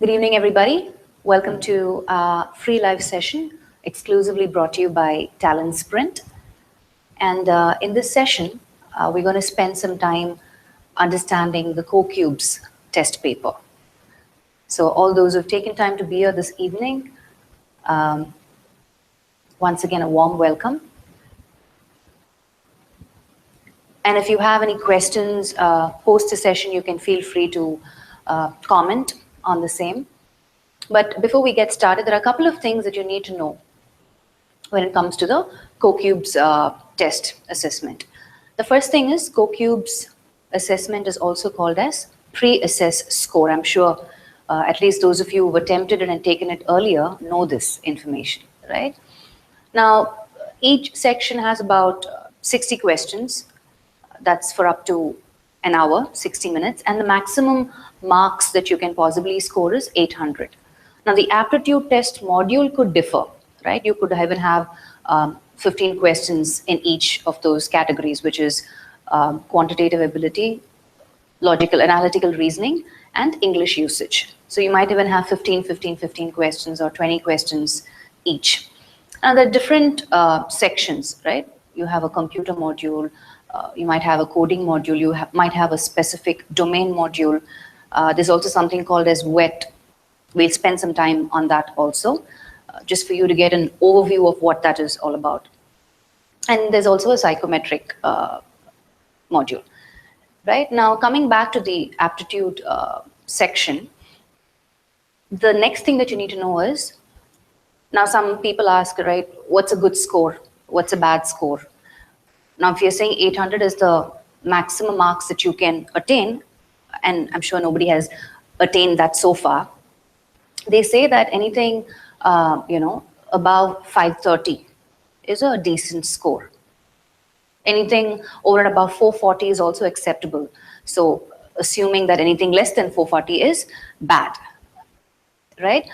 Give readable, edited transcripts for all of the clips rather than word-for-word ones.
Good evening, everybody. Welcome to our free live session, exclusively brought to you by TalentSprint. And in this session, we're going to spend some time understanding the Cocubes test paper. So all those who've taken time to be here this evening, once again, a warm welcome. And if you have any questions post the session, you can feel free to comment on the same. But before we get started, there are a couple of things that you need to know when it comes to the Cocubes test assessment. The first thing is Cocubes assessment is also called as pre-assess score. I'm sure at least those of you who've attempted it and taken it earlier know this information, right? Now, each section has about 60 questions. That's for up to an hour, 60 minutes, and the maximum marks that you can possibly score is 800. Now, the aptitude test module could differ, right? You could even have 15 questions in each of those categories, which is quantitative ability, logical, analytical reasoning, and English usage. So you might even have 15 questions or 20 questions each. Now, there are different sections, right? You have a computer module, you might have a coding module, you might have a specific domain module. There's also something called as WET. We'll spend some time on that also, just for you to get an overview of what that is all about. And there's also a psychometric module. Right now, coming back to the aptitude section, the next thing that you need to know is, now some people ask, right, what's a good score? What's a bad score? Now, if you're saying 800 is the maximum marks that you can attain, and I'm sure nobody has attained that so far, they say that anything, above 530 is a decent score. Anything over and above 440 is also acceptable. So assuming that anything less than 440 is bad, right?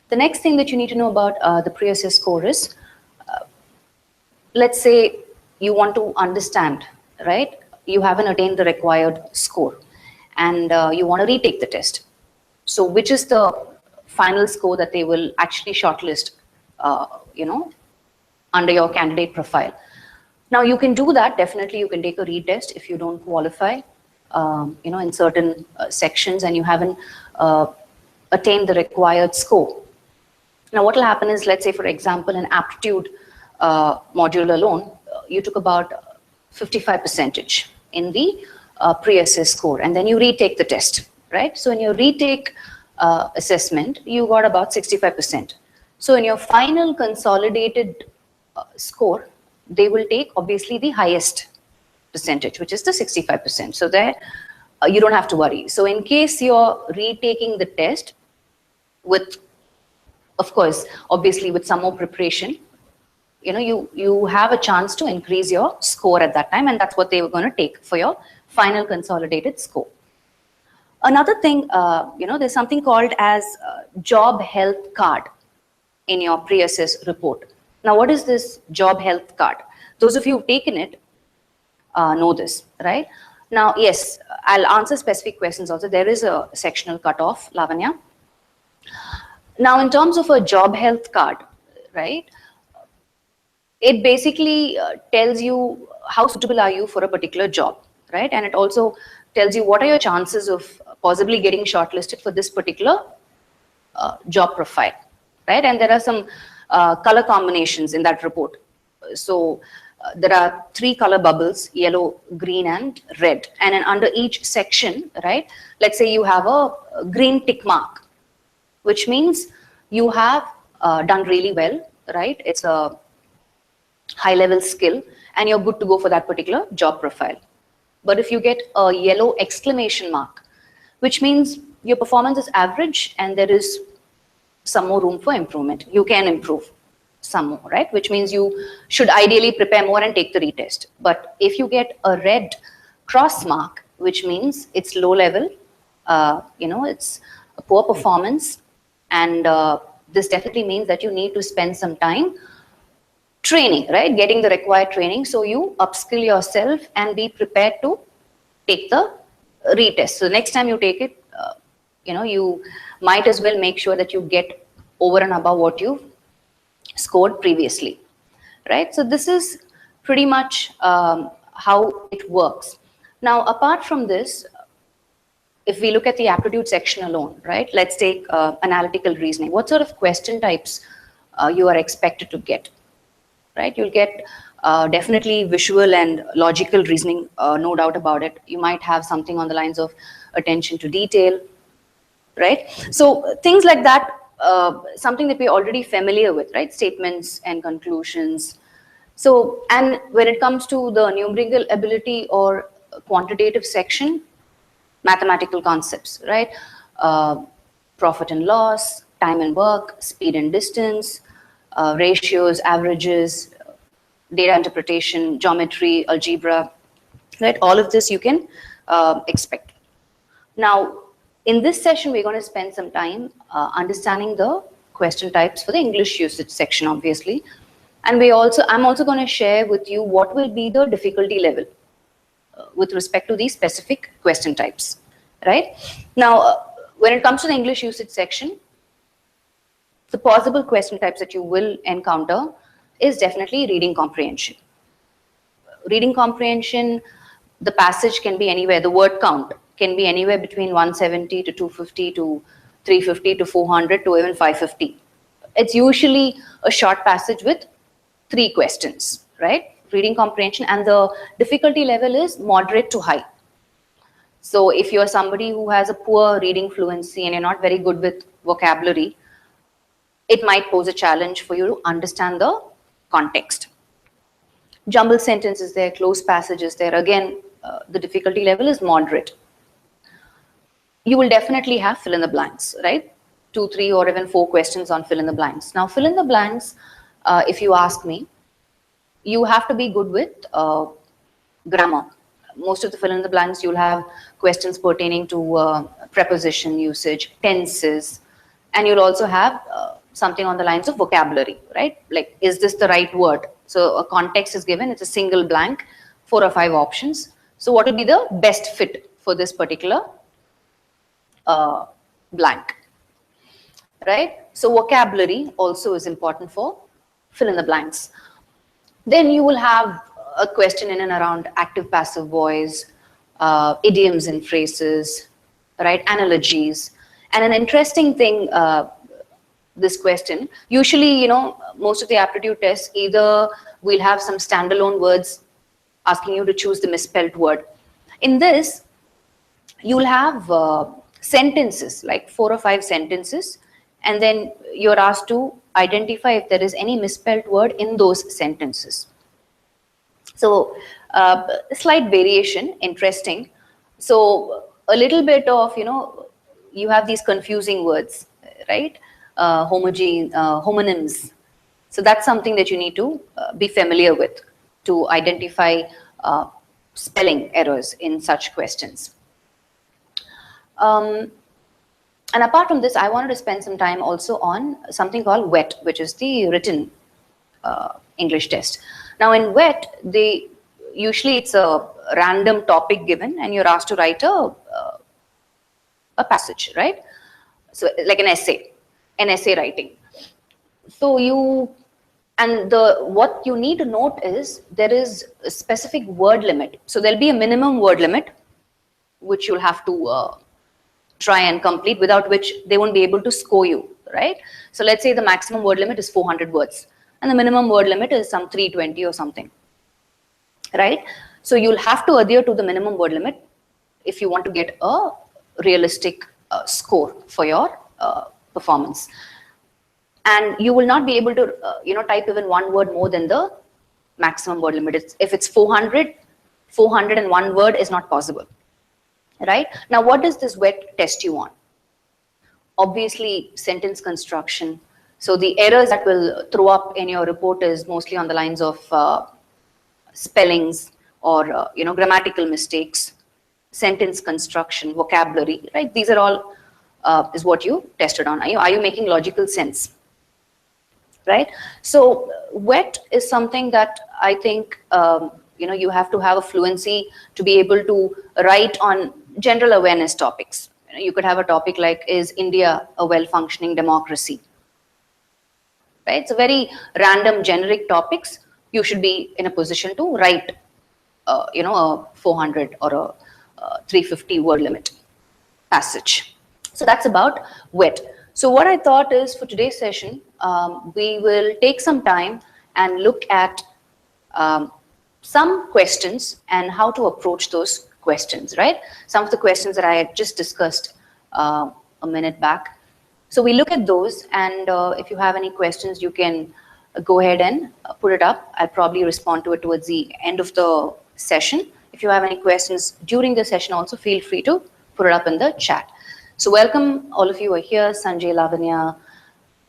The next thing that you need to know about the pre-assess score is, let's say you want to understand, right? You haven't attained the required score and you want to retake the test. So which is the final score that they will actually shortlist, under your candidate profile. Now, you can do that. Definitely, you can take a retest if you don't qualify, in certain sections and you haven't attained the required score. Now, what will happen is, let's say, for example, an aptitude module alone, you took about 55% in the pre-assess score, and then you retake the test, right? So in your retake assessment, you got about 65%. So in your final consolidated score, they will take obviously the highest percentage, which is the 65%. So there, you don't have to worry. So in case you're retaking the test with, of course, obviously with some more preparation, you have a chance to increase your score at that time, and that's what they were going to take for your final consolidated score. Another thing, there's something called as job health card in your pre-assess report. Now, what is this job health card? Those of you who've taken it know this, right? Now, yes, I'll answer specific questions also. There is a sectional cutoff, Lavanya. Now, in terms of a job health card, right, it basically tells you how suitable are you for a particular job, right? And it also tells you what are your chances of possibly getting shortlisted for this particular job profile, right? And there are some color combinations in that report. So there are 3 color bubbles, yellow, green, and red. And then under each section, right, let's say you have a green tick mark, which means you have done really well, right? It's a high-level skill, and you're good to go for that particular job profile. But if you get a yellow exclamation mark, which means your performance is average and there is some more room for improvement, you can improve some more, right? Which means you should ideally prepare more and take the retest. But if you get a red cross mark, which means it's low level, it's a poor performance, and this definitely means that you need to spend some time training, right? Getting the required training. So you upskill yourself and be prepared to take the retest. So next time you take it, you might as well make sure that you get over and above what you've scored previously, right? So this is pretty much how it works. Now, apart from this, if we look at the aptitude section alone, right, let's take analytical reasoning. What sort of question types you are expected to get, right? You'll get definitely visual and logical reasoning, no doubt about it. You might have something on the lines of attention to detail, right? So things like that, something that we're already familiar with, right? Statements and conclusions. So, and when it comes to the numerical ability or quantitative section, mathematical concepts, right? Profit and loss, time and work, speed and distance, ratios, averages, data interpretation, geometry, algebra, right? All of this you can expect. Now, in this session, we're going to spend some time understanding the question types for the English usage section, obviously. And I'm also going to share with you what will be the difficulty level with respect to these specific question types, right? Now, when it comes to the English usage section, the possible question types that you will encounter is definitely reading comprehension. Reading comprehension, the passage can be anywhere, the word count can be anywhere between 170 to 250 to 350 to 400 to even 550. It's usually a short passage with 3 questions, right? Reading comprehension, and the difficulty level is moderate to high. So if you're somebody who has a poor reading fluency and you're not very good with vocabulary, it might pose a challenge for you to understand the context. Jumbled sentences there, closed passages there. Again, the difficulty level is moderate. You will definitely have fill in the blanks, right? 2, 3, or even 4 questions on fill in the blanks. Now, fill in the blanks, if you ask me, you have to be good with grammar. Most of the fill in the blanks, you'll have questions pertaining to preposition usage, tenses, and you'll also have something on the lines of vocabulary, right? Like, is this the right word? So a context is given, it's a single blank, 4 or 5 options. So what will be the best fit for this particular blank, right? So vocabulary also is important for fill in the blanks. Then you will have a question in and around active passive voice, idioms and phrases, right? Analogies. And an interesting thing, this question, usually, most of the aptitude tests, either we'll have some standalone words asking you to choose the misspelled word. In this, you'll have sentences, like 4 or 5 sentences, and then you're asked to identify if there is any misspelled word in those sentences. So slight variation, interesting. So a little bit of, you have these confusing words, right? Homonyms. So that's something that you need to be familiar with to identify spelling errors in such questions. And apart from this, I wanted to spend some time also on something called WET, which is the written English test. Now in WET, usually it's a random topic given and you're asked to write a passage, right? So like an essay writing. So what you need to note is there is a specific word limit. So there'll be a minimum word limit, which you'll have to try and complete, without which they won't be able to score you, right? So let's say the maximum word limit is 400 words and the minimum word limit is some 320 or something, right? So you'll have to adhere to the minimum word limit if you want to get a realistic score for your performance. And you will not be able to, type even one word more than the maximum word limit. If it's 401 word is not possible, right? Now, what does this WET test you on? Obviously, sentence construction. So the errors that will throw up in your report is mostly on the lines of spellings or, grammatical mistakes, sentence construction, vocabulary, right? These are all is what you tested on. Are you making logical sense? Right? So WET is something that I think, you have to have a fluency to be able to write on general awareness topics. You could have a topic like, is India a well-functioning democracy? Right? It's a very random generic topics. You should be in a position to write, a 400 or a 350 word limit passage. So that's about wet. So what I thought is for today's session, we will take some time and look at some questions and how to approach those questions, right? Some of the questions that I had just discussed a minute back. So we look at those, and if you have any questions, you can go ahead and put it up. I'll probably respond to it towards the end of the session. If you have any questions during the session also, feel free to put it up in the chat. So welcome, all of you are here, Sanjay, Lavanya,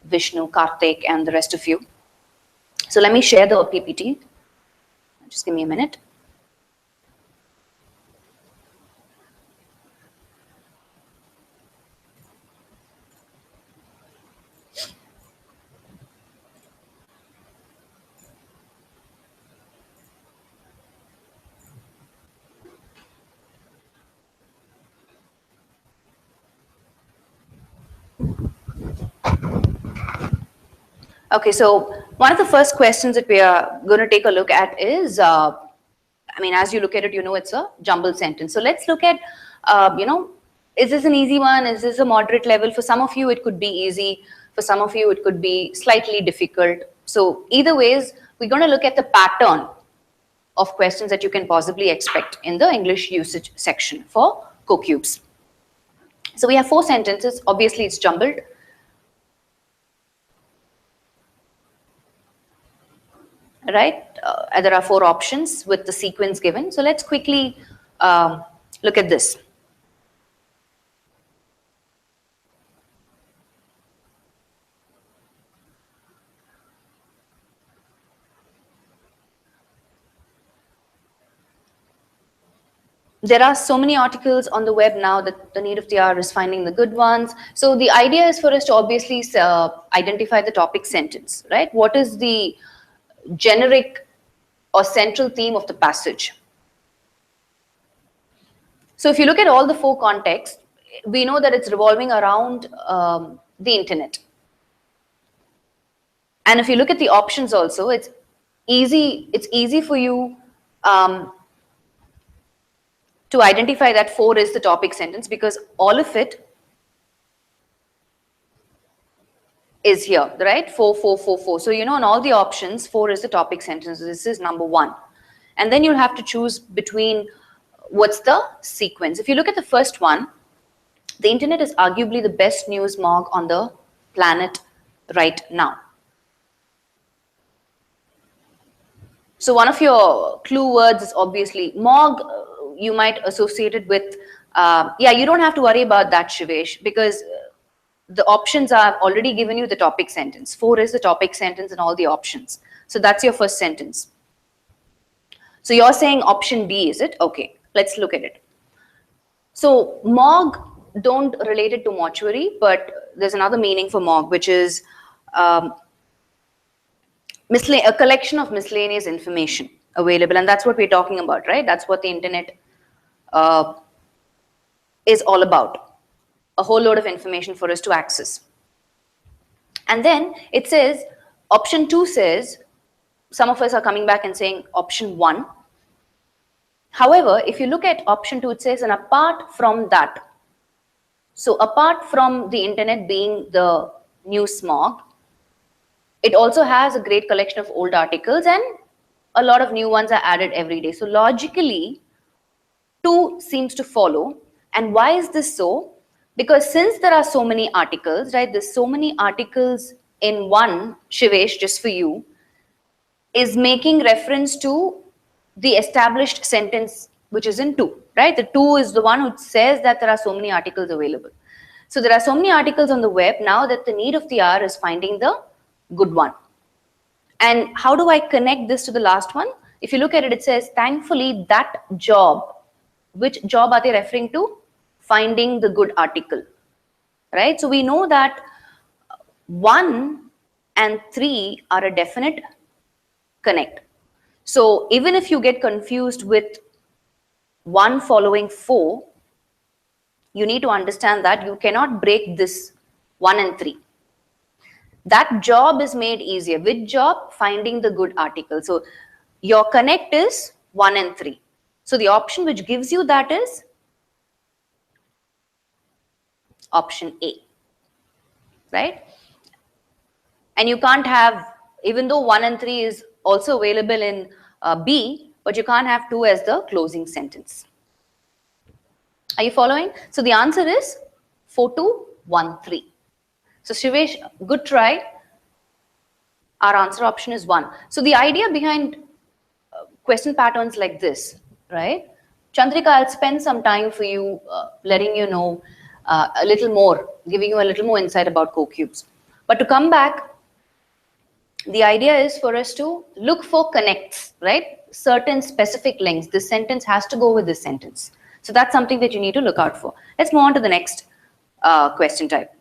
Vishnu, Karthik, and the rest of you. So let me share the PPT. Just give me a minute. Okay, so one of the first questions that we are going to take a look at is, as you look at it, it's a jumbled sentence. So let's look at, is this an easy one? Is this a moderate level? For some of you, it could be easy. For some of you, it could be slightly difficult. So either ways, we're going to look at the pattern of questions that you can possibly expect in the English usage section for Cocubes. So we have 4 sentences. Obviously, it's jumbled. Right? There are 4 options with the sequence given. So let's quickly look at this. There are so many articles on the web now that the need of the hour is finding the good ones. So the idea is for us to obviously identify the topic sentence, right? What is the generic or central theme of the passage? So if you look at all the 4 contexts, we know that it's revolving around the internet. And if you look at the options also, it's easy for you to identify that 4 is the topic sentence, because all of it is here, right? 4, 4, 4, 4. So, on all the options, 4 is the topic sentence. This is number 1. And then you'll have to choose between what's the sequence. If you look at the first one, the internet is arguably the best news mog on the planet right now. So one of your clue words is obviously mog. You might associate it with, you don't have to worry about that, Shivesh, because the options are already given you the topic sentence. 4 is the topic sentence and all the options. So that's your first sentence. So you're saying option B, is it? Okay, let's look at it. So mog, don't relate it to mortuary, but there's another meaning for mog, which is a collection of miscellaneous information available. And that's what we're talking about, right? That's what the internet is all about. A whole load of information for us to access. And then it says, option 2 says, some of us are coming back and saying option 1. However, if you look at option 2, it says, and apart from that, so apart from the internet being the news smog, it also has a great collection of old articles and a lot of new ones are added every day. So logically, 2 seems to follow. And why is this so? Because since there are so many articles, right, there's so many articles in one, Shivesh, just for you, is making reference to the established sentence, which is in 2, right? The 2 is the one who says that there are so many articles available. So there are so many articles on the web now that the need of the hour is finding the good one. And how do I connect this to the last one? If you look at it, it says, thankfully, that job. Which job are they referring to? Finding the good article, right? So we know that 1 and 3 are a definite connect. So even if you get confused with 1 following 4, you need to understand that you cannot break this 1 and 3. That job is made easier. Which job? Finding the good article. So your connect is 1 and 3. So the option which gives you that is option A, right? And you can't have, even though 1 and 3 is also available in B, but you can't have 2 as the closing sentence. Are you following? So the answer is 4213. So Shivesh, good try. Our answer option is 1. So the idea behind question patterns like this, right? Chandrika, I'll spend some time for you, letting you know a little more, giving you a little more insight about Cocubes. But to come back, the idea is for us to look for connects, right? Certain specific links. This sentence has to go with this sentence. So that's something that you need to look out for. Let's move on to the next question type.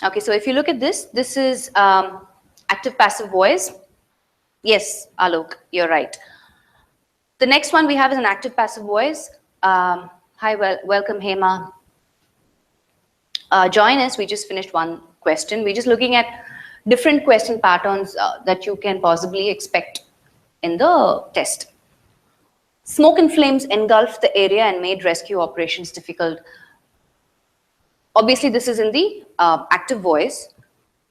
Okay, so if you look at this, this is active passive voice. Yes, Alok, you're right. The next one we have is an active passive voice. Hi, welcome Hema. Join us, we just finished one question. We're just looking at different question patterns that you can possibly expect in the test. Smoke and flames engulfed the area and made rescue operations difficult. Obviously, this is in the active voice.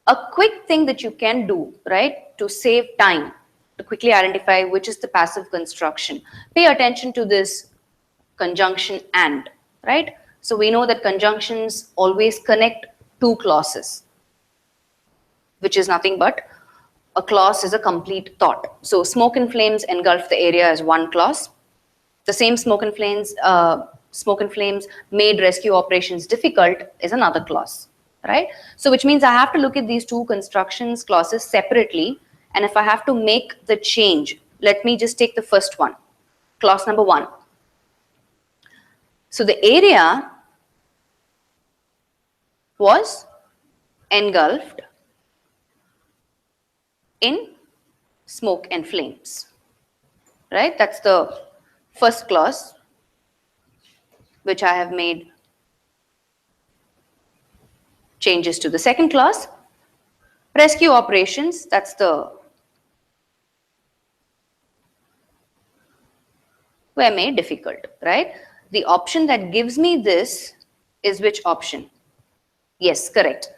A quick thing that you can do, right, to save time, to quickly identify which is the passive construction. Pay attention to this conjunction and, right? So we know that conjunctions always connect two clauses, which is nothing but a clause is a complete thought. So smoke and flames engulfed the area as one clause. The same smoke and flames made rescue operations difficult is another clause, right? So which means I have to look at these two constructions clauses separately. And if I have to make the change, let me just take the first one, clause number 1. So the area was engulfed in smoke and flames, right? That's the first clause which I have made changes to. The second clause, rescue operations, that's the were made difficult, right? The option that gives me this is which option? Yes, correct.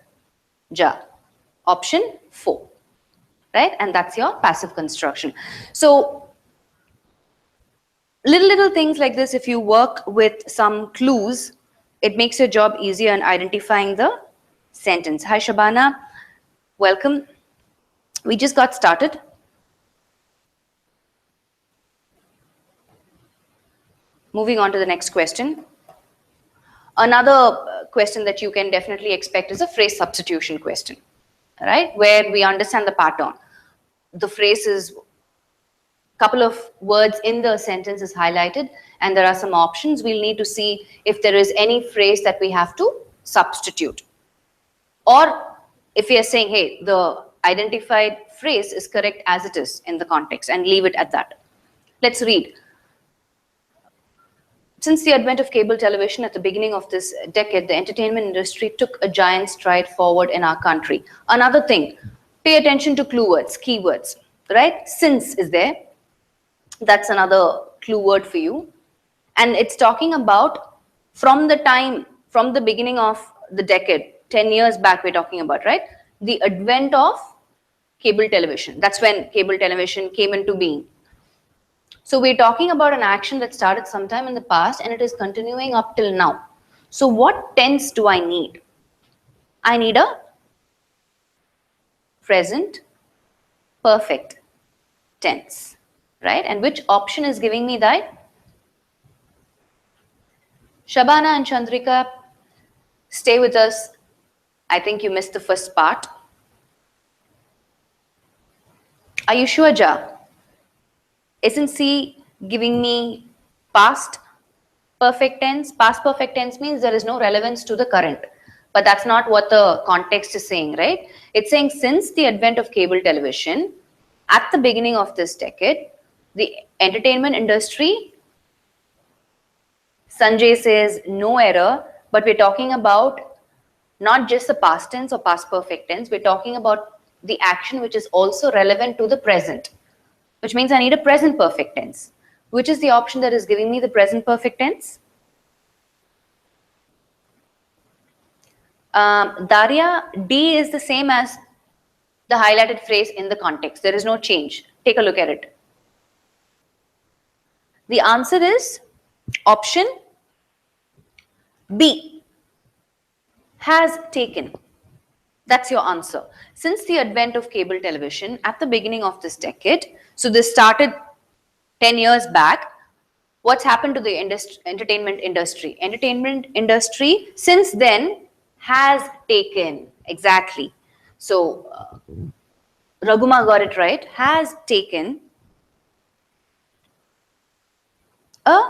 Ja. Option 4, right? And that's your passive construction. So little things like this, if you work with some clues, it makes your job easier in identifying the sentence. Hi, Shabana. Welcome. We just got started. Moving on to the next question. Another question that you can definitely expect is a phrase substitution question, right? Where we understand the pattern. The phrase is couple of words in the sentence is highlighted and there are some options. We'll need to see if there is any phrase that we have to substitute. Or if we are saying, hey, the identified phrase is correct as it is in the context and leave it at that. Let's read. Since the advent of cable television at the beginning of this decade, the entertainment industry took a giant stride forward in our country. Another thing, pay attention to clue words, keywords, right? Since is there. That's another clue word for you. And it's talking about from the beginning of the decade, 10 years back we're talking about, right? The advent of cable television. That's when cable television came into being. So we're talking about an action that started sometime in the past and it is continuing up till now. So what tense do I need? I need a present perfect tense, right? And which option is giving me that? Shabana and Chandrika, stay with us. I think you missed the first part. Are you sure, Ja? Isn't C giving me past perfect tense? Past perfect tense means there is no relevance to the current. But that's not what the context is saying, right? It's saying since the advent of cable television, at the beginning of this decade, the entertainment industry, Sanjay says no error, but we're talking about not just the past tense or past perfect tense, we're talking about the action which is also relevant to the present, which means I need a present perfect tense. Which is the option that is giving me the present perfect tense? Daria, D is the same as the highlighted phrase in the context. There is no change. Take a look at it. The answer is option B, has taken. That's your answer. Since the advent of cable television at the beginning of this decade, so this started 10 years back, what's happened to the entertainment industry? Entertainment industry since then has taken, exactly. So Raguma got it right, has taken a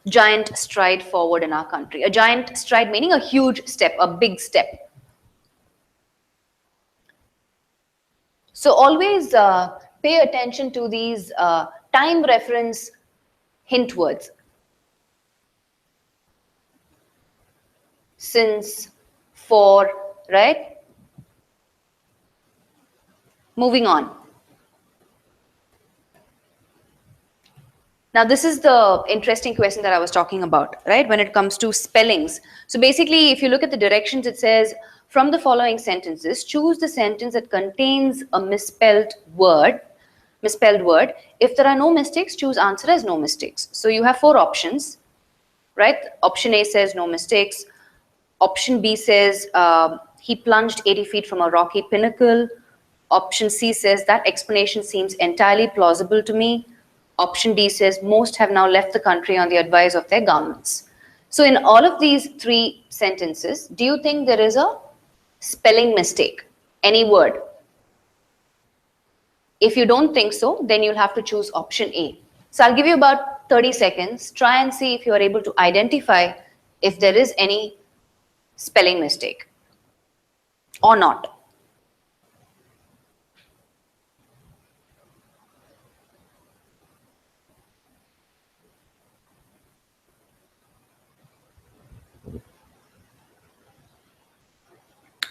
giant stride forward in our country. A giant stride meaning a huge step, a big step. So always pay attention to these time reference hint words. Since, for, right? Moving on. Now, this is the interesting question that I was talking about, right? When it comes to spellings. So basically, if you look at the directions, it says, from the following sentences, choose the sentence that contains a misspelled word. If there are no mistakes, choose answer as no mistakes. So you have 4 options, right? Option A says no mistakes. Option B says he plunged 80 feet from a rocky pinnacle. Option C says that explanation seems entirely plausible to me. Option D says most have now left the country on the advice of their governments. So in all of these 3 sentences, do you think there is a spelling mistake? Any word? If you don't think so, then you'll have to choose option A. So I'll give you about 30 seconds. Try and see if you are able to identify if there is any spelling mistake or not.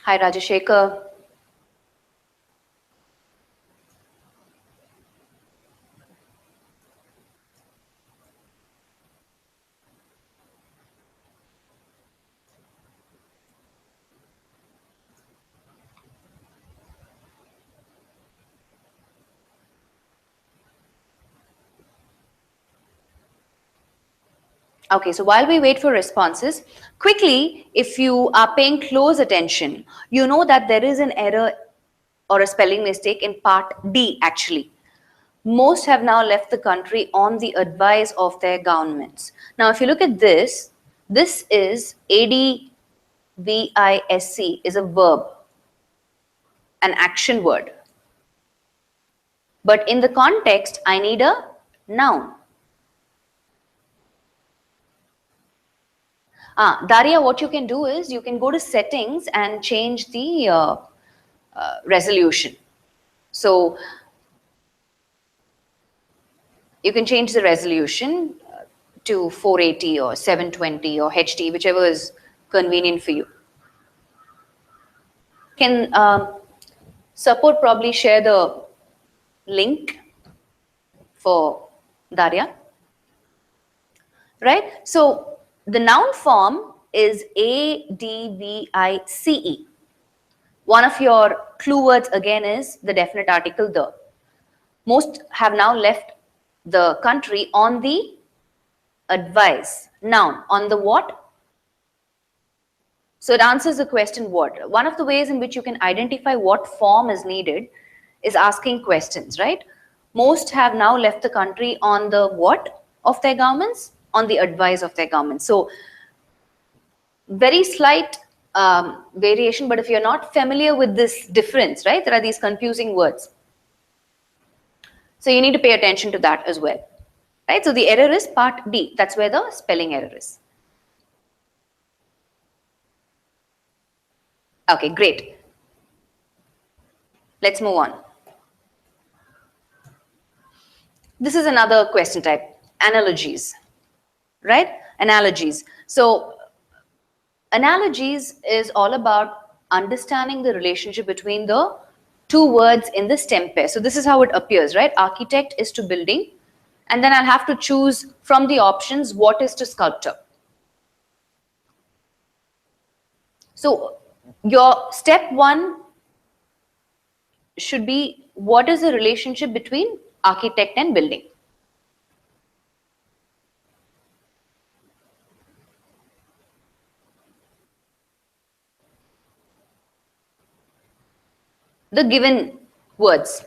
Hi, Rajashekar. Okay, so while we wait for responses, quickly, if you are paying close attention, you know that there is an error or a spelling mistake in part D actually. Most have now left the country on the advice of their governments. Now, if you look at this, this is ADVISC is a verb, an action word. But in the context, I need a noun. Daria, what you can do is you can go to settings and change the resolution. So you can change the resolution to 480 or 720 or HD, whichever is convenient for you. Can support probably share the link for Daria? Right? So the noun form is ADVICE. One of your clue words again is the definite article the. Most have now left the country on the advice. Noun, on the what? So it answers the question what. One of the ways in which you can identify what form is needed is asking questions, right? Most have now left the country on the what of their governments? On the advice of their government. So very slight variation, but if you're not familiar with this difference, right, there are these confusing words. So you need to pay attention to that as well, right? So the error is part D. That's where the spelling error is. Okay, great. Let's move on. This is another question type, analogies, right? Analogies. So analogies is all about understanding the relationship between the two words in the stem pair. So this is how it appears, right? Architect is to building, and then I'll have to choose from the options what is to sculptor. So your step one should be, what is the relationship between architect and building? The given words,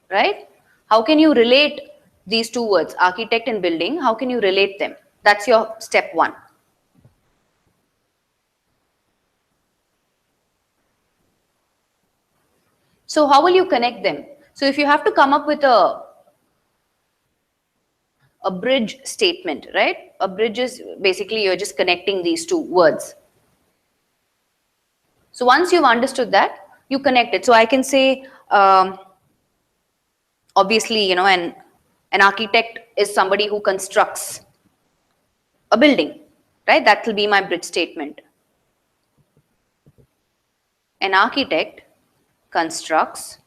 right? How can you relate these two words, architect and building? How can you relate them? That's your step one. So how will you connect them? So if you have to come up with a bridge statement, right? A bridge is basically you're just connecting these two words. So once you've understood that, you connect it. So I can say, obviously, you know, an architect is somebody who constructs a building, right? That will be my bridge statement. An architect constructs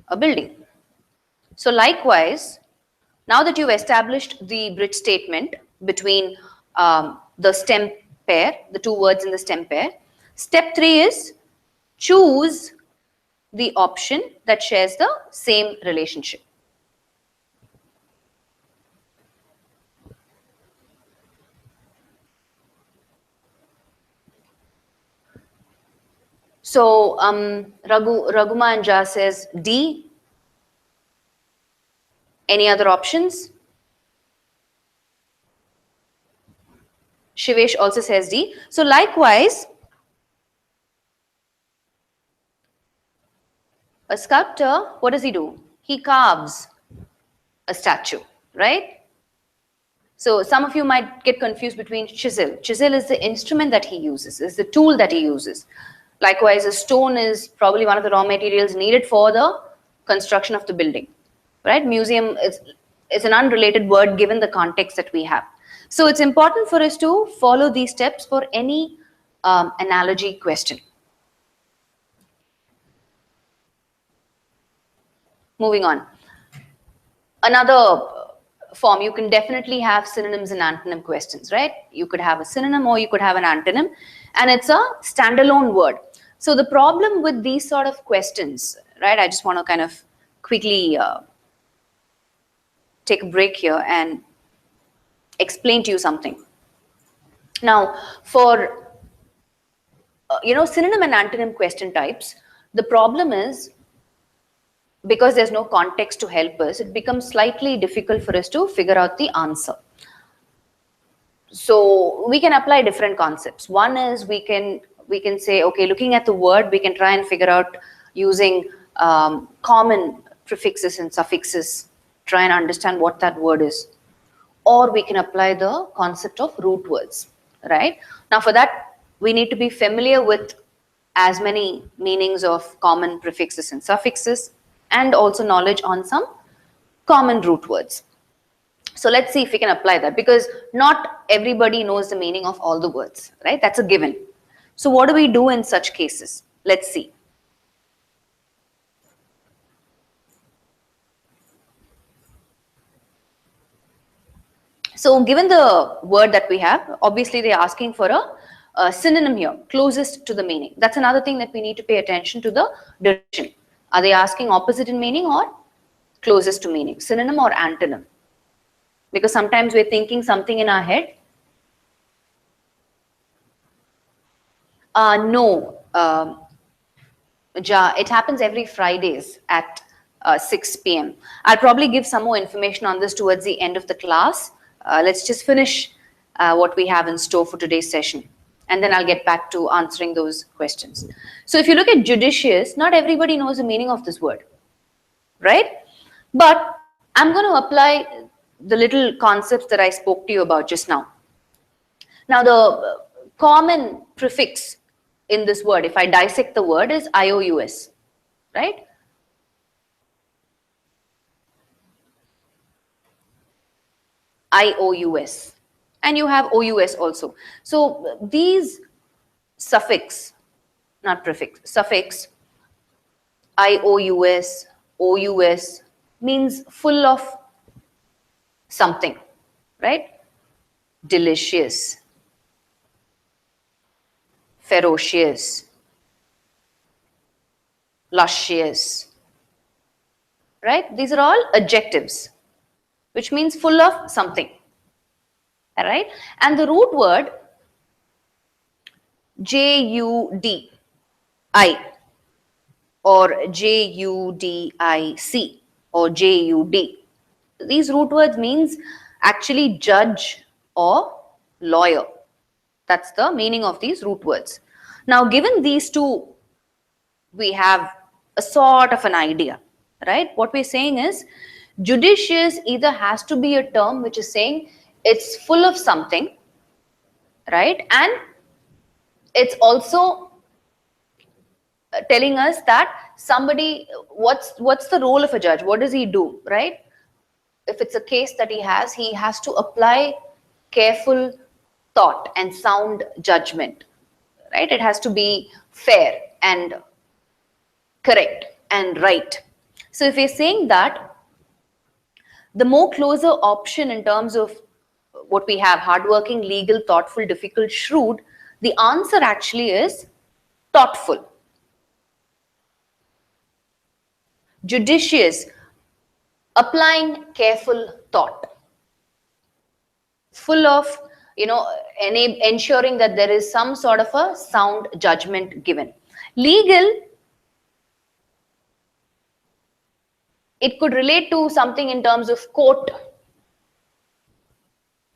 a building. So likewise, now that you've established the bridge statement between the stem pair, the two words in the stem pair, step 3 is choose the option that shares the same relationship. So Raghumanja says D. Any other options? Shivesh also says D. So likewise, a sculptor, what does he do? He carves a statue, right? So some of you might get confused between chisel. Chisel is the instrument that he uses, is the tool that he uses. Likewise, a stone is probably one of the raw materials needed for the construction of the building, right? Museum is an unrelated word given the context that we have. So it's important for us to follow these steps for any analogy question. Moving on. Another form, you can definitely have synonyms and antonym questions, right? You could have a synonym or you could have an antonym, and it's a standalone word. So the problem with these sort of questions, right? I just want to kind of quickly take a break here and explain to you something. Now, for synonym and antonym question types, the problem is, because there's no context to help us, it becomes slightly difficult for us to figure out the answer. So we can apply different concepts. One is we can say, okay, looking at the word, we can try and figure out using common prefixes and suffixes, try and understand what that word is. Or we can apply the concept of root words, right? Now for that, we need to be familiar with as many meanings of common prefixes and suffixes, and also knowledge on some common root words. So let's see if we can apply that, because not everybody knows the meaning of all the words, right? That's a given. So what do we do in such cases? Let's see. So given the word that we have, obviously they're asking for a synonym here, closest to the meaning. That's another thing that we need to pay attention to, the direction. Are they asking opposite in meaning or closest to meaning, synonym or antonym? Because sometimes we're thinking something in our head. No, it happens every Fridays at 6 p.m. I'll probably give some more information on this towards the end of the class. Let's just finish what we have in store for today's session, and then I'll get back to answering those questions. So if you look at judicious, not everybody knows the meaning of this word, right? But I'm going to apply the little concepts that I spoke to you about just now. Now the common prefix in this word, if I dissect the word, is IOUS, right? IOUS. And you have OUS also. So these suffix, not prefix, suffix, IOUS, OUS means full of something, right? Delicious, ferocious, luscious, right? These are all adjectives, which means full of something, all right? And the root word JUDI or JUDIC or JUD. These root words means actually judge or lawyer. That's the meaning of these root words. Now, given these two, we have a sort of an idea, right? What we're saying is judicious either has to be a term which is saying it's full of something, right? And it's also telling us that somebody, what's the role of a judge? What does he do, right? If it's a case that he has to apply careful thought and sound judgment, right? It has to be fair and correct and right. So if we're saying that, the more closer option in terms of what we have, hardworking, legal, thoughtful, difficult, shrewd, the answer actually is thoughtful. Judicious, applying careful thought. Full of, ensuring that there is some sort of a sound judgment given. Legal, it could relate to something in terms of court,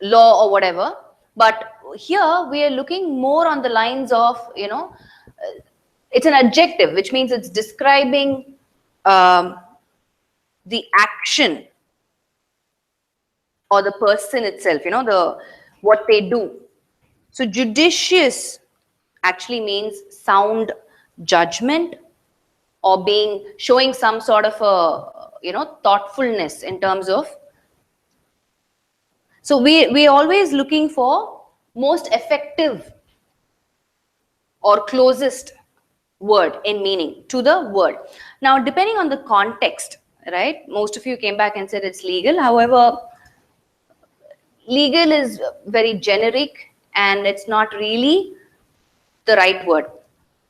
law or whatever. But here we are looking more on the lines of, it's an adjective, which means it's describing the action or the person itself, what they do. So judicious actually means sound judgment or showing some sort of a, thoughtfulness in terms of. So we're always looking for most effective or closest word in meaning to the word. Now, depending on the context, right? Most of you came back and said it's legal. However, legal is very generic and it's not really the right word.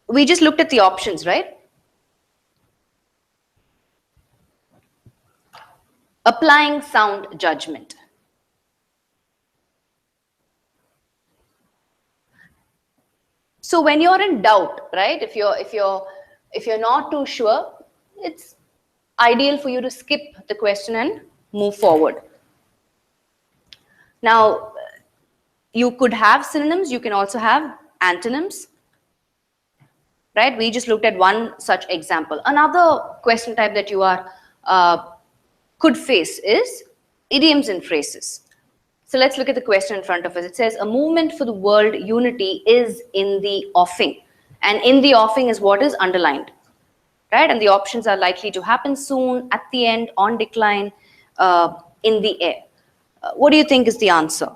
We just looked at the options, right? Applying sound judgment. So when you're in doubt, right? If you're not too sure, it's ideal for you to skip the question and move forward. Now, you could have synonyms, you can also have antonyms, right? We just looked at one such example. Another question type that you could face is idioms and phrases. So let's look at the question in front of us. It says, a movement for the world unity is in the offing. And in the offing is what is underlined, right? And the options are likely to happen soon, at the end, on decline, in the air. What do you think is the answer?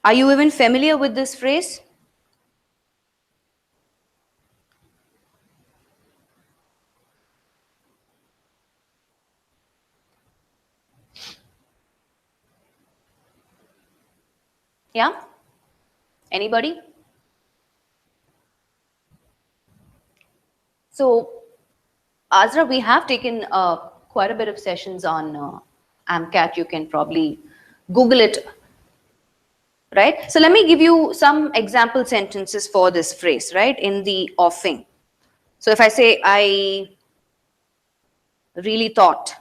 Are you even familiar with this phrase? Yeah? Anybody? So, Azra, we have taken quite a bit of sessions on AMCAT. You can probably Google it, right? So let me give you some example sentences for this phrase, right? In the offing. So if I say, I really thought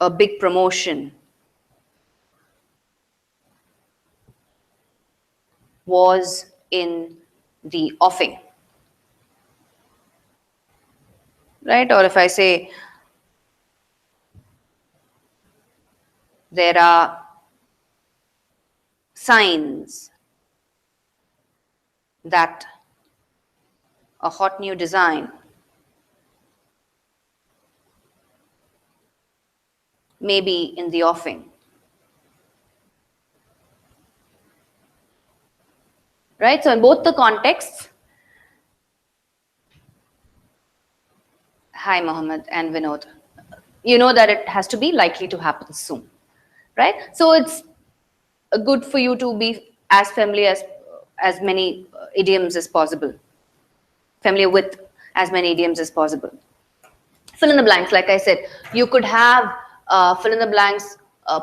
a big promotion was in the offing, right? Or if I say, there are signs that a hot new design may be in the offing. Right? So in both the contexts, hi Mohammed and Vinod, you know that it has to be likely to happen soon. Right? So it's good for you to be as familiar as many idioms as possible. Familiar with as many idioms as possible. Fill in the blanks, like I said, you could have fill in the blanks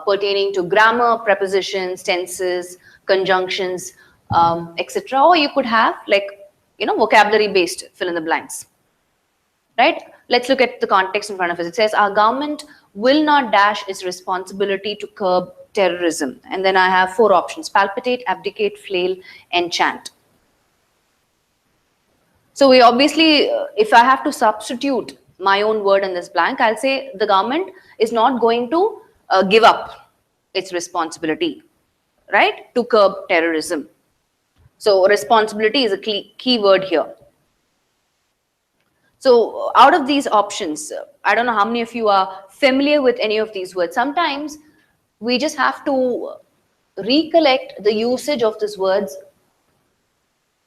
pertaining to grammar, prepositions, tenses, conjunctions, etc. Or you could have vocabulary based fill in the blanks. Right? Let's look at the context in front of us. It says our government will not dash its responsibility to curb terrorism. And then I have 4 options: palpitate, abdicate, flail, enchant. So we obviously, if I have to substitute my own word in this blank, I'll say the government is not going to give up its responsibility, right, to curb terrorism. So responsibility is a key word here. So out of these options, I don't know how many of you are familiar with any of these words. Sometimes we just have to recollect the usage of these words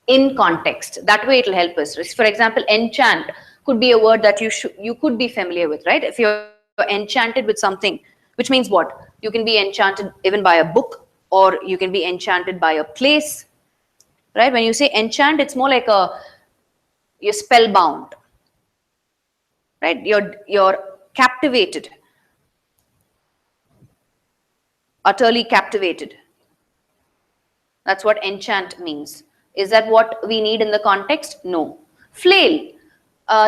in context. That way it will help us. For example, enchant could be a word that you could be familiar with, right? If you're enchanted with something, which means what? You can be enchanted even by a book, or you can be enchanted by a place, right? When you say enchant, it's more like you're spellbound, right? You're captivated, utterly captivated. That's what enchant means. Is that what we need in the context? No. Flail.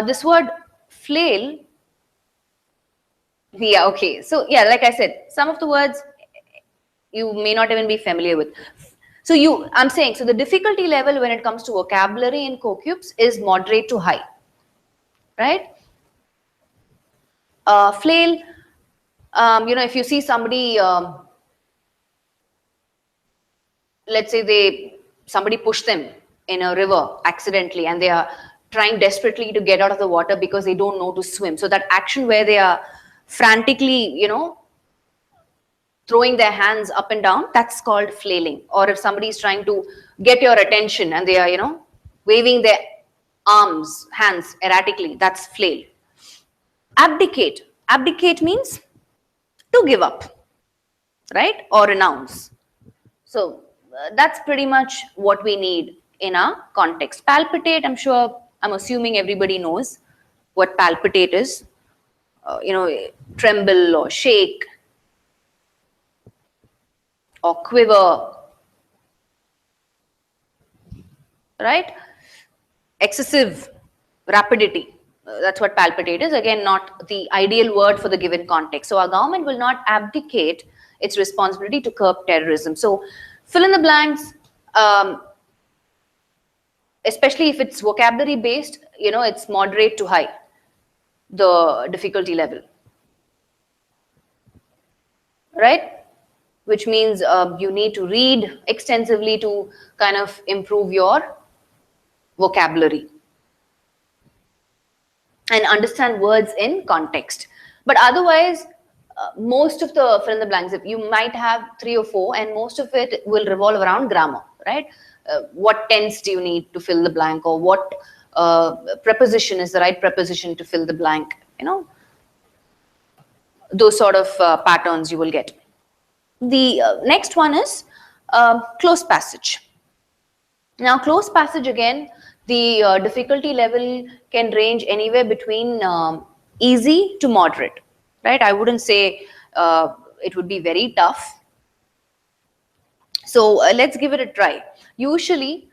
This word flail, yeah, okay. So yeah, like I said, some of the words you may not even be familiar with. So I'm saying, so the difficulty level when it comes to vocabulary in Cocubes is moderate to high, right? Flail, if you see somebody, let's say somebody pushed them in a river accidentally and they are trying desperately to get out of the water because they don't know to swim. So that action where they are frantically, throwing their hands up and down, that's called flailing. Or if somebody is trying to get your attention and they are, waving their hands erratically, that's flail. Abdicate. Abdicate means to give up, right? Or renounce. So that's pretty much what we need in our context. Palpitate, I'm assuming everybody knows what palpitate is. Tremble or shake or quiver, right? Excessive rapidity. That's what palpitate is. Again, not the ideal word for the given context. So our government will not abdicate its responsibility to curb terrorism. So fill in the blanks, especially if it's vocabulary based, it's moderate to high, the difficulty level, right? Which means you need to read extensively to kind of improve your vocabulary and understand words in context. But otherwise, most of the fill in the blanks, you might have 3 or 4, and most of it will revolve around grammar, right? What tense do you need to fill the blank, or what preposition is the right preposition to fill the blank? Those sort of patterns you will get. The next one is close passage. Now, close passage, again, the difficulty level can range anywhere between easy to moderate, right? I wouldn't say it would be very tough. So let's give it a try. Usually,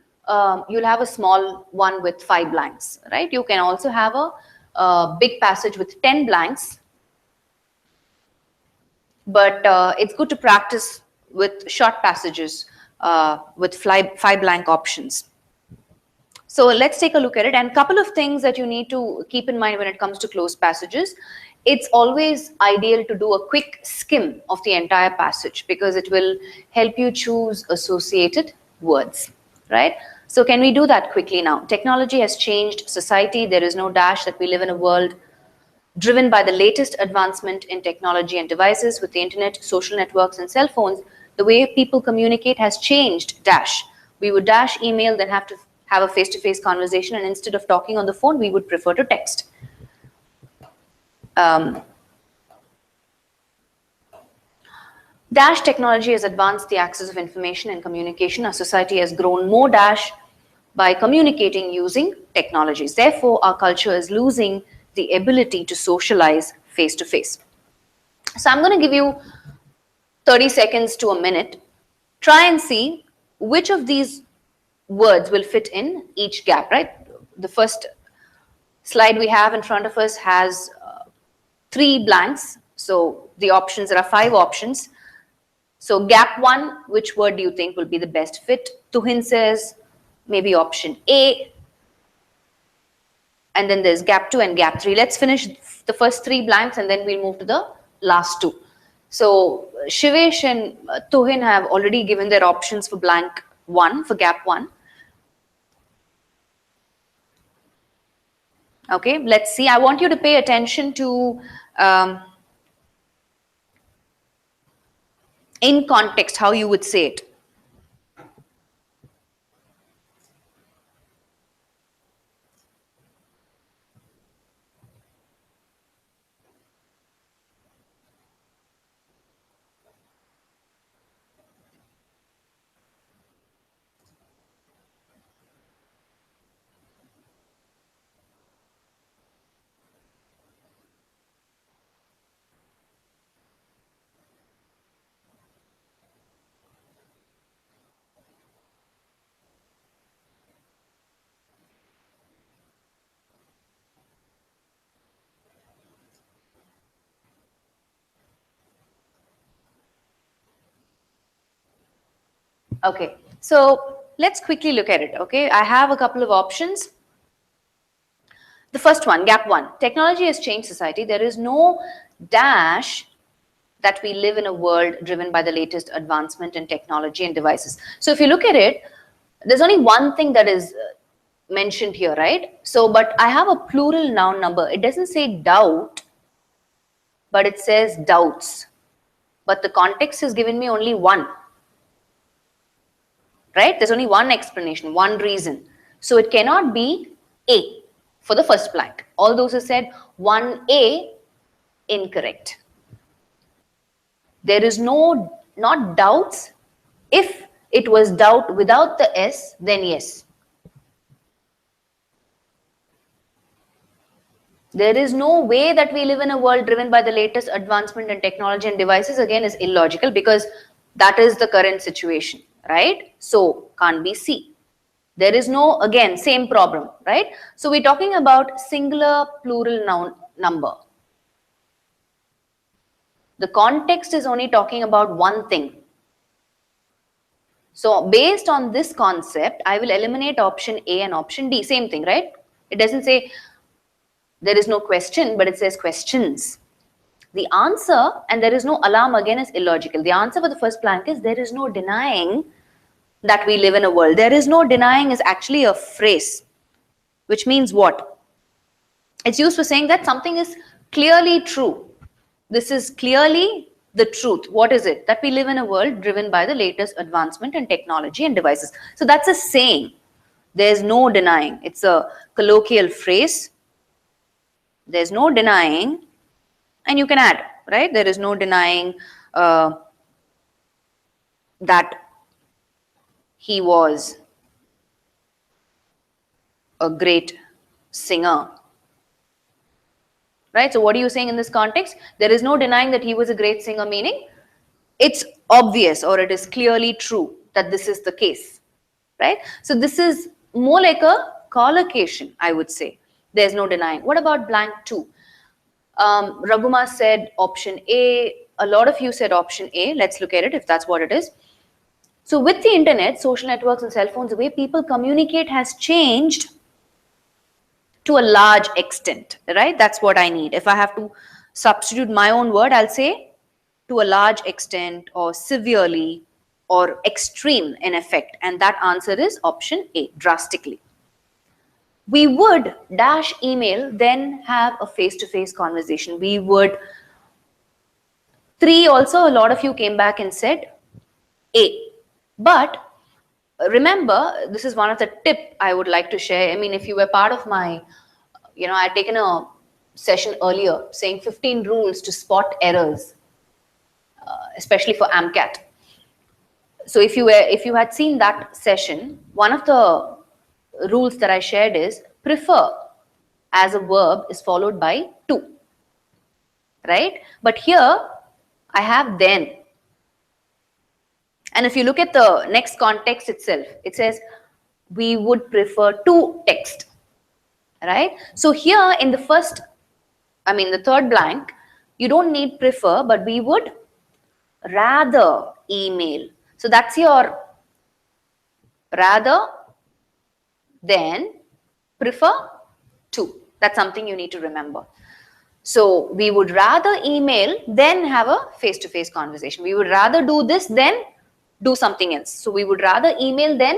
you'll have a small one with 5 blanks, right? You can also have a big passage with 10 blanks. But it's good to practice with short passages with 5 blank options. So let's take a look at it. And a couple of things that you need to keep in mind when it comes to closed passages it's always ideal to do a quick skim of the entire passage because it will help you choose associated words, right? So can we do that quickly now? Technology has changed society. There is no dash that we live in a world driven by the latest advancement in technology and devices. With the internet, social networks, and cell phones, the way people communicate has changed, dash. We would dash email, then have to have a face-to-face conversation, and instead of talking on the phone, we would prefer to text. Dash technology has advanced the access of information and communication. Our society has grown more dash by communicating using technologies. Therefore, our culture is losing the ability to socialize face to face. So I'm going to give you 30 seconds to a minute. Try and see which of these words will fit in each gap, right? The first slide we have in front of us has 3 blanks. So the options, there are 5 options. So gap 1, which word do you think will be the best fit? Tuhin says maybe option A. And then there's gap 2 and gap 3. Let's finish the first 3 blanks and then we'll move to the last 2. So Shivesh and Tuhin have already given their options for blank 1, for gap 1. Okay, let's see. I want you to pay attention to in context how you would say it. Okay, so let's quickly look at it. Okay, I have a couple of options. The first one, gap 1. Technology has changed society. There is no dash that we live in a world driven by the latest advancement in technology and devices. So if you look at it, there's only one thing that is mentioned here, right? So, but I have a plural noun number. It doesn't say doubt, but it says doubts. But the context has given me only one. Right? There's only one explanation, one reason. So it cannot be A for the first blank. All those who said 1A, incorrect. There is no, not doubts. If it was doubt without the S, then yes. There is no way that we live in a world driven by the latest advancement in technology and devices, again, is illogical because that is the current situation. Right? So can't be C. There is no, again, same problem, right? So we're talking about singular plural noun number. The context is only talking about one thing. So based on this concept, I will eliminate option A and option D. Same thing, right? It doesn't say there is no question, but it says questions. The answer, and there is no alarm again, is illogical. The answer for the first blank is there is no denying that we live in a world. There is no denying is actually a phrase, which means what? It's used for saying that something is clearly true. This is clearly the truth. What is it? That we live in a world driven by the latest advancement in technology and devices. So that's a saying. There's no denying. It's a colloquial phrase. There's no denying. And you can add, right? There is no denying that he was a great singer. Right? So what are you saying in this context? There is no denying that he was a great singer, meaning it's obvious or it is clearly true that this is the case. Right? So this is more like a collocation, I would say. There's no denying. What about blank 2? Raghuma said option A. A lot of you said option A. Let's look at it if that's what it is. So with the internet, social networks and cell phones, the way people communicate has changed to a large extent, right? That's what I need. If I have to substitute my own word, I'll say to a large extent or severely or extreme in effect. And that answer is option A, drastically. We would dash email, then have a face-to-face conversation. We would. 3 also, a lot of you came back and said A. But remember, this is one of the tip I would like to share. I mean, if you were part of my, I had taken a session earlier saying 15 rules to spot errors, especially for AMCAT. So if you had seen that session, one of the rules that I shared is prefer as a verb is followed by to, right? But here I have then. And if you look at the next context itself, it says we would prefer to text, right? So here in the the third blank, you don't need prefer, but we would rather email. So that's your rather than prefer to. That's something you need to remember. So we would rather email than have a face-to-face conversation. We would rather do this than do something else. So we would rather email than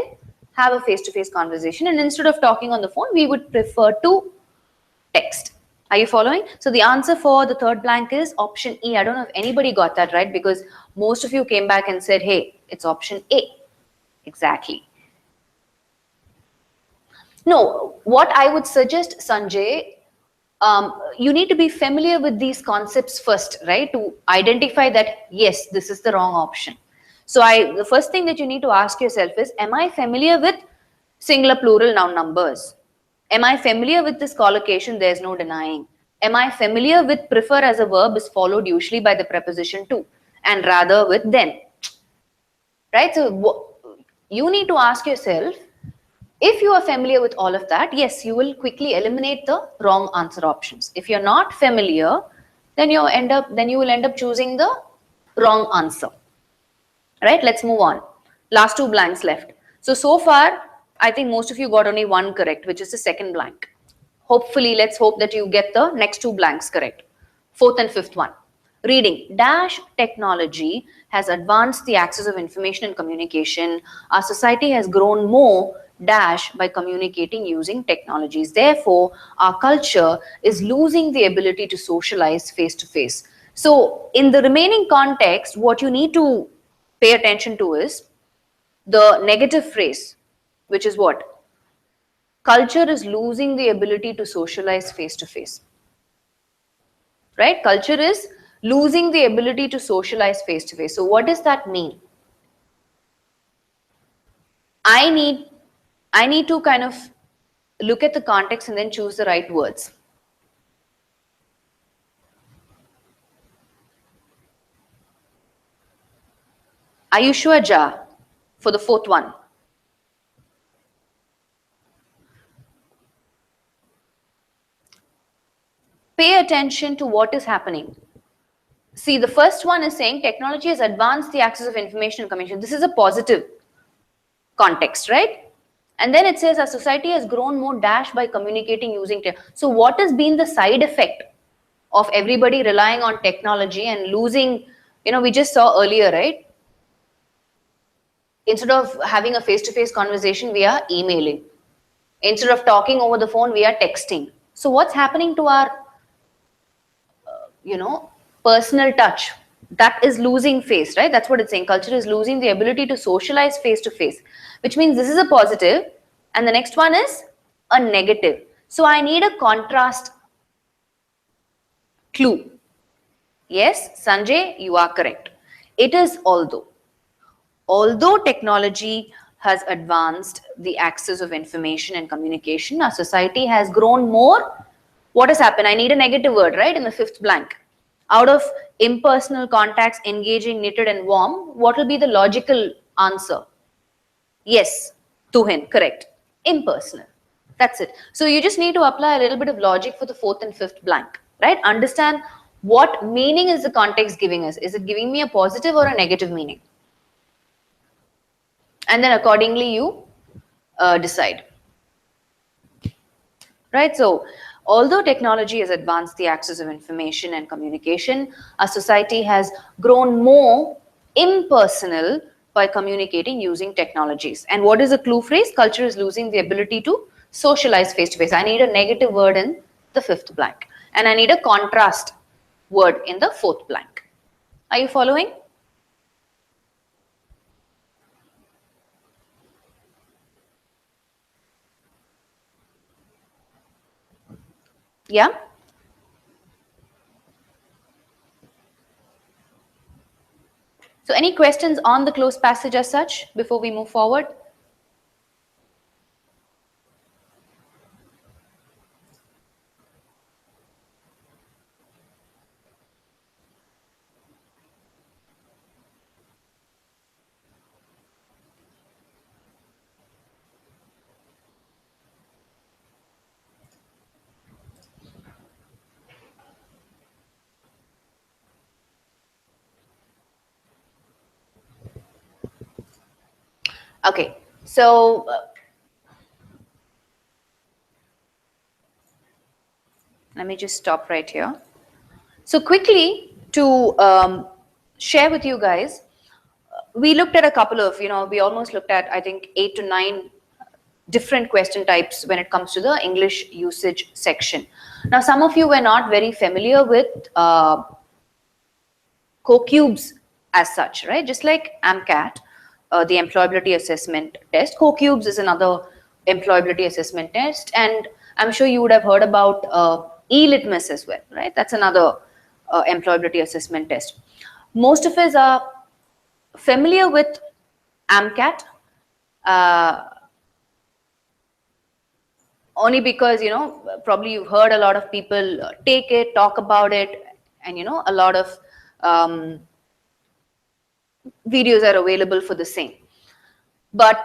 have a face-to-face conversation. And instead of talking on the phone, we would prefer to text. Are you following? So the answer for the third blank is option E. I don't know if anybody got that right, because most of you came back and said, hey, it's option A. Exactly. No, what I would suggest, Sanjay, you need to be familiar with these concepts first, right? To identify that, yes, this is the wrong option. So the first thing that you need to ask yourself is, am I familiar with singular plural noun numbers? Am I familiar with this collocation? There's no denying. Am I familiar with prefer as a verb is followed usually by the preposition to and rather with then? Right? So you need to ask yourself, if you are familiar with all of that, yes, you will quickly eliminate the wrong answer options. If you're not familiar, then you will end up choosing the wrong answer. Right? Let's move on. Last 2 blanks left. So far, I think most of you got only 1 correct, which is the second blank. Hopefully, let's hope that you get the next 2 blanks correct. 4th and 5th one. Reading. Dash technology has advanced the access of information and communication. Our society has grown more dash by communicating using technologies. Therefore, our culture is losing the ability to socialize face to face. So in the remaining context, what you need to pay attention to is the negative phrase, which is what? Culture is losing the ability to socialize face to face. Right? Culture is losing the ability to socialize face to face. So what does that mean? I need to kind of look at the context and then choose the right words. Are you sure, Ja, for the 4th one? Pay attention to what is happening. See, the first one is saying technology has advanced the access of information and communication. This is a positive context, right? And then it says our society has grown more dash by communicating using tech. So what has been the side effect of everybody relying on technology and losing, we just saw earlier, right? Instead of having a face-to-face conversation, we are emailing. Instead of talking over the phone, we are texting. So what's happening to our, personal touch? That is losing face, right? That's what it's saying. Culture is losing the ability to socialize face-to-face, which means this is a positive and the next one is a negative. So I need a contrast clue. Yes, Sanjay, you are correct. It is although. Although technology has advanced the access of information and communication, our society has grown more. What has happened? I need a negative word, right? In the 5th blank. Out of impersonal contacts, engaging, knitted and warm, what will be the logical answer? Yes, tuhin, correct. Impersonal. That's it. So you just need to apply a little bit of logic for the 4th and 5th blank, right? Understand what meaning is the context giving us. Is it giving me a positive or a negative meaning? And then accordingly you decide. Right? So Although technology has advanced the access of information and communication, our society has grown more impersonal by communicating using technologies. And what is the clue phrase? Culture is losing the ability to socialize face to face. I need a negative word in the fifth blank, and I need a contrast word in the fourth blank. Are you following? Yeah? So any questions on the closed passage as such before we move forward? Okay, so let me just stop right here. So quickly to share with you guys, we looked at a couple of, we almost looked at, I think, 8 to 9 different question types when it comes to the English usage section. Now, some of you were not very familiar with Cocubes as such, right? Just like AMCAT, the employability assessment test, Cocubes is another employability assessment test, and I'm sure you would have heard about e-litmus as well, right? That's another employability assessment test. Most of us are familiar with AMCAT, only because, probably you've heard a lot of people take it, talk about it, and, a lot of videos are available for the same. But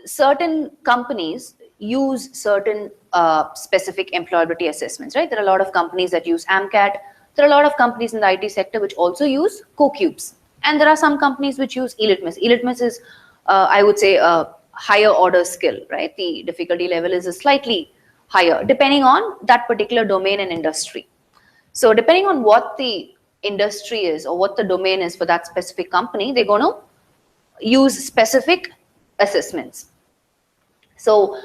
certain companies use certain specific employability assessments, right? There are a lot of companies that use AMCAT. There are a lot of companies in the IT sector which also use Cocubes. And there are some companies which use e-litmus. E-litmus is, I would say, a higher order skill, right? The difficulty level is a slightly higher, depending on that particular domain and industry. So depending on what the industry is or what the domain is for that specific company, they're going to use specific assessments. So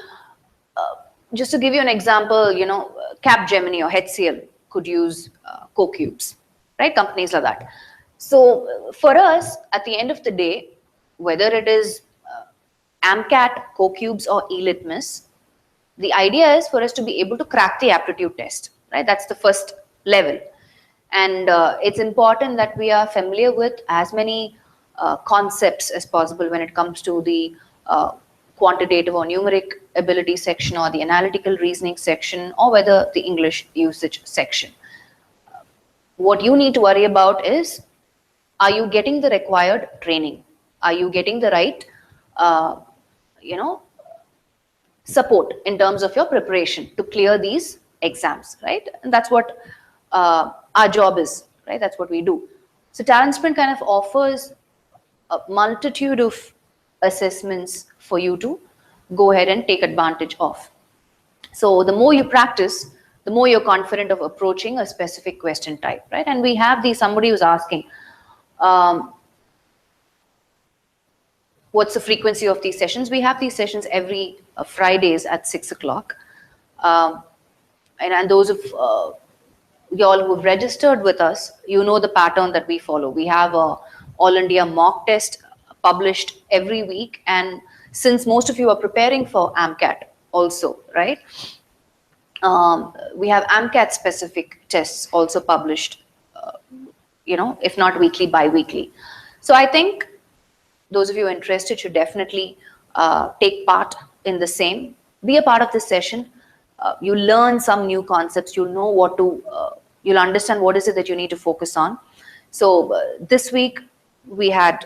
just to give you an example, Capgemini or HCL could use Cocubes, right? Companies like that. So for us, at the end of the day, whether it is AMCAT, Cocubes, or e-litmus, the idea is for us to be able to crack the aptitude test, right? That's the first level. And it's important that we are familiar with as many concepts as possible when it comes to the quantitative or numeric ability section or the analytical reasoning section or whether the English usage section. What you need to worry about is, are you getting the required training? Are you getting the right, support in terms of your preparation to clear these exams, right? And that's what our job is, right? That's what we do. So TalentSprint kind of offers a multitude of assessments for you to go ahead and take advantage of. So the more you practice, the more you're confident of approaching a specific question type, right? And we have somebody who's asking, what's the frequency of these sessions? We have these sessions every Fridays at 6 o'clock. And those of y'all who've registered with us, you know the pattern that we follow. We have a All India mock test published every week. And since most of you are preparing for AMCAT also, right? We have AMCAT specific tests also published, if not weekly, bi-weekly. So I think those of you interested should definitely take part in the same. Be a part of this session. You learn some new concepts. You'll know what to, you'll understand what is it that you need to focus on. So this week we had,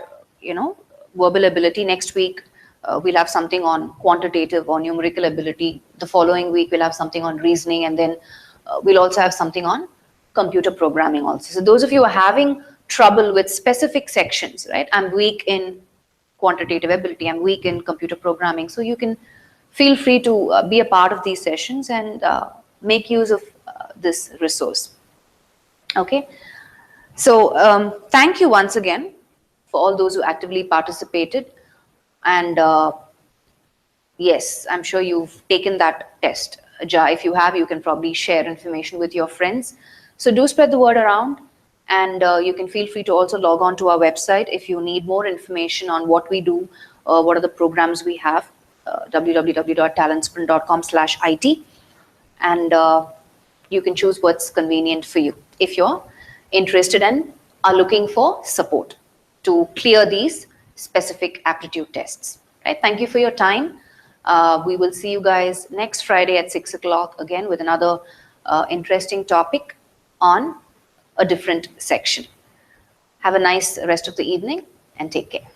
verbal ability. Next week we'll have something on quantitative or numerical ability. The following week we'll have something on reasoning, and then we'll also have something on computer programming also. So those of you who are having trouble with specific sections, right? I'm weak in quantitative ability, I'm weak in computer programming. So you can feel free to be a part of these sessions and make use of this resource. Okay. So thank you once again for all those who actively participated. And yes, I'm sure you've taken that test. If you have, you can probably share information with your friends. So do spread the word around. And you can feel free to also log on to our website if you need more information on what we do, what are the programs we have, www.talentsprint.com/IT. And you can choose what's convenient for you if you're interested and are looking for support to clear these specific aptitude tests. Right? Thank you for your time. We will see you guys next Friday at 6 o'clock again with another interesting topic on a different section. Have a nice rest of the evening and take care.